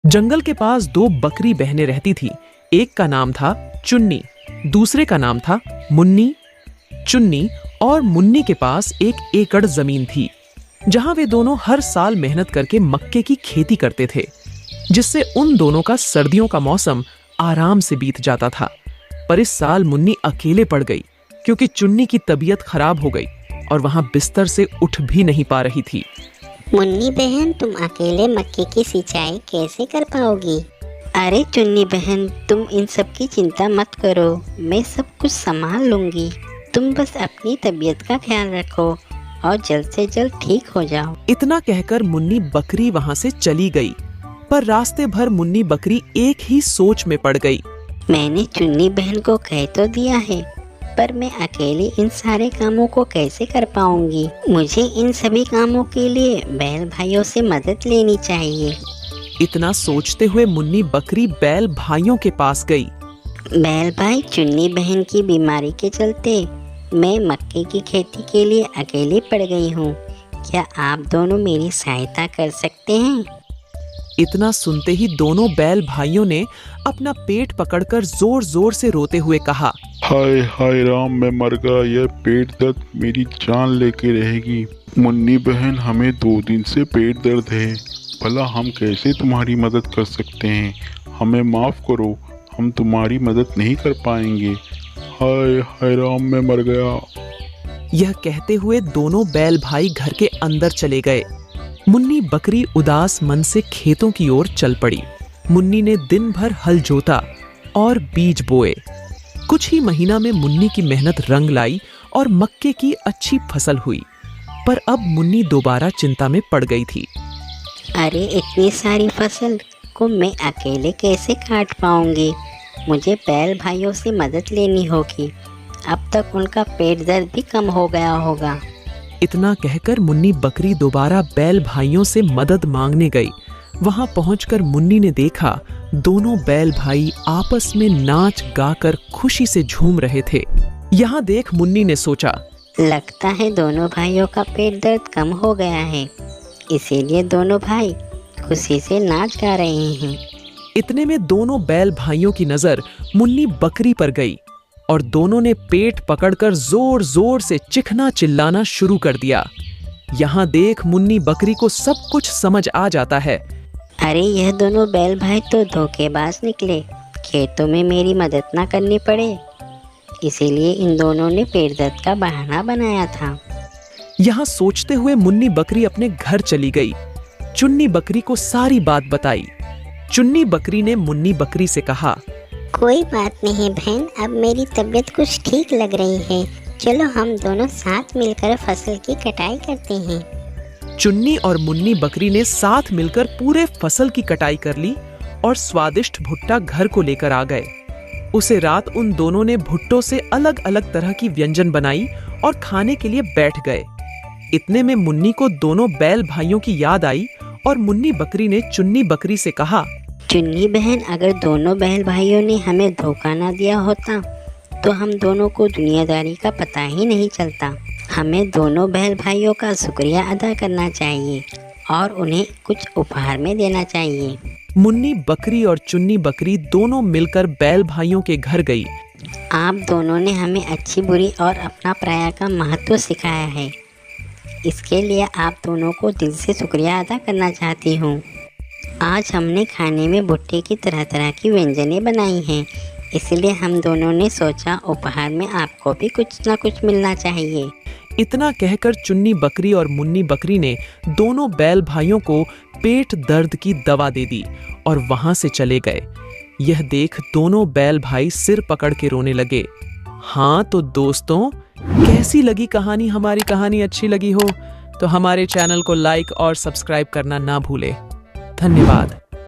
जंगल के पास दो बकरी बहनें रहती थी। एक का नाम था चुन्नी, दूसरे का नाम था मुन्नी। चुन्नी और मुन्नी के पास 1 एकड़ जमीन थी, जहां वे दोनों हर साल मेहनत करके मक्के की खेती करते थे, जिससे उन दोनों का सर्दियों का मौसम आराम से बीत जाता था। पर इस साल मुन्नी अकेले पड़ गई, क्योंकि चुन्नी की तबीयत खराब हो गई और वहां बिस्तर से उठ भी नहीं पा रही थी। मुन्नी बहन, तुम अकेले मक्के की सिंचाई कैसे कर पाओगी? अरे चुन्नी बहन, तुम इन सब की चिंता मत करो, मैं सब कुछ संभाल लूंगी। तुम बस अपनी तबीयत का ख्याल रखो और जल्द से जल्द ठीक हो जाओ। इतना कहकर मुन्नी बकरी वहां से चली गई। पर रास्ते भर मुन्नी बकरी एक ही सोच में पड़ गई। मैंने चुन्नी बहन को कह तो दिया है, पर मैं अकेले इन सारे कामों को कैसे कर पाऊंगी? मुझे इन सभी कामों के लिए बैल भाइयों से मदद लेनी चाहिए। इतना सोचते हुए मुन्नी बकरी बैल भाइयों के पास गई। बैल भाई, चुन्नी बहन की बीमारी के चलते मैं मक्के की खेती के लिए अकेली पड़ गई हूँ। क्या आप दोनों मेरी सहायता कर सकते हैं? इतना सुनते ही दोनों बैल भाइयों ने अपना पेट पकड़कर जोर जोर से रोते हुए कहा, हाय हाय राम, मैं मर गया। यह पेट दर्द मेरी जान लेके रहेगी। मुन्नी बहन, हमें 2 दिन से पेट दर्द है। भला हम कैसे तुम्हारी मदद कर सकते हैं? हमें माफ़ करो, हम तुम्हारी मदद नहीं कर पाएंगे। हाय हाय राम, मैं मर गया। यह कहते हुए दोनों बैल भाई घर के अंदर चले गए। मुन्नी बकरी उदास मन से खेतों की ओर चल पड़ी। मुन्नी ने दिन भर हल जोता और बीज बोए। कुछ ही महीना में मुन्नी की मेहनत रंग लाई और मक्के की अच्छी फसल हुई। पर अब मुन्नी दोबारा चिंता में पड़ गई थी। अरे इतनी सारी फसल को मैं अकेले कैसे काट पाऊंगी? मुझे बैल भाइयों से मदद लेनी होगी। अब तक उनका पेट दर्द भी कम हो गया होगा। इतना कहकर मुन्नी बकरी दोबारा बैल भाइयों से मदद मांगने गई। वहां पहुंचकर मुन्नी ने देखा दोनों बैल भाई आपस में नाच गाकर खुशी से झूम रहे थे। यहाँ देख मुन्नी ने सोचा, लगता है दोनों भाइयों का पेट दर्द कम हो गया है, इसीलिए दोनों भाई खुशी से नाच गा रहे हैं। इतने में दोनों बैल भाइयों की नजर मुन्नी बकरी पर गई और दोनों ने पेट पकड़कर जोर जोर से चिखना चिल्लाना शुरू कर दिया। यहाँ देख मुन्नी बकरी को सब कुछ समझ आ जाता है। अरे यह दोनों बैल भाई तो धोखेबाज निकले। खेतों में मेरी मदद ना करनी पड़े, इसीलिए इन दोनों ने पेट दर्द का बहाना बनाया था। यहाँ सोचते हुए मुन्नी बकरी अपने घर चली गई। चुन्नी बकरी को सारी बात बताई। चुन्नी बकरी ने मुन्नी बकरी से कहा, कोई बात नहीं बहन, अब मेरी तबीयत कुछ ठीक लग रही है। चलो हम दोनों साथ मिलकर फसल की कटाई करते हैं। चुन्नी और मुन्नी बकरी ने साथ मिलकर पूरे फसल की कटाई कर ली और स्वादिष्ट भुट्टा घर को लेकर आ गए। उसे रात उन दोनों ने भुट्टों से अलग अलग तरह की व्यंजन बनाई और खाने के लिए बैठ गए। इतने में मुन्नी को दोनों बैल भाइयों की याद आई और मुन्नी बकरी ने चुन्नी बकरी से कहा, चुन्नी बहन, अगर दोनों बैल भाइयों ने हमें धोखा ना दिया होता तो हम दोनों को दुनियादारी का पता ही नहीं चलता। हमें दोनों बैल भाइयों का शुक्रिया अदा करना चाहिए और उन्हें कुछ उपहार में देना चाहिए। मुन्नी बकरी और चुन्नी बकरी दोनों मिलकर बैल भाइयों के घर गई। आप दोनों ने हमें अच्छी बुरी और अपना पराया का महत्व सिखाया है। इसके लिए आप दोनों को दिल से शुक्रिया अदा करना चाहती हूँ। आज हमने खाने में भुट्टे की तरह तरह की व्यंजनें बनाई हैं, इसलिए हम दोनों ने सोचा उपहार में आपको भी कुछ ना कुछ मिलना चाहिए। इतना कहकर चुन्नी बकरी और मुन्नी बकरी ने दोनों बैल भाइयों को पेट दर्द की दवा दे दी और वहां से चले गए। यह देख दोनों बैल भाई सिर पकड़ के रोने लगे। हाँ तो दोस्तों, कैसी लगी कहानी? हमारी कहानी अच्छी लगी हो तो हमारे चैनल को लाइक और सब्सक्राइब करना ना भूले। धन्यवाद।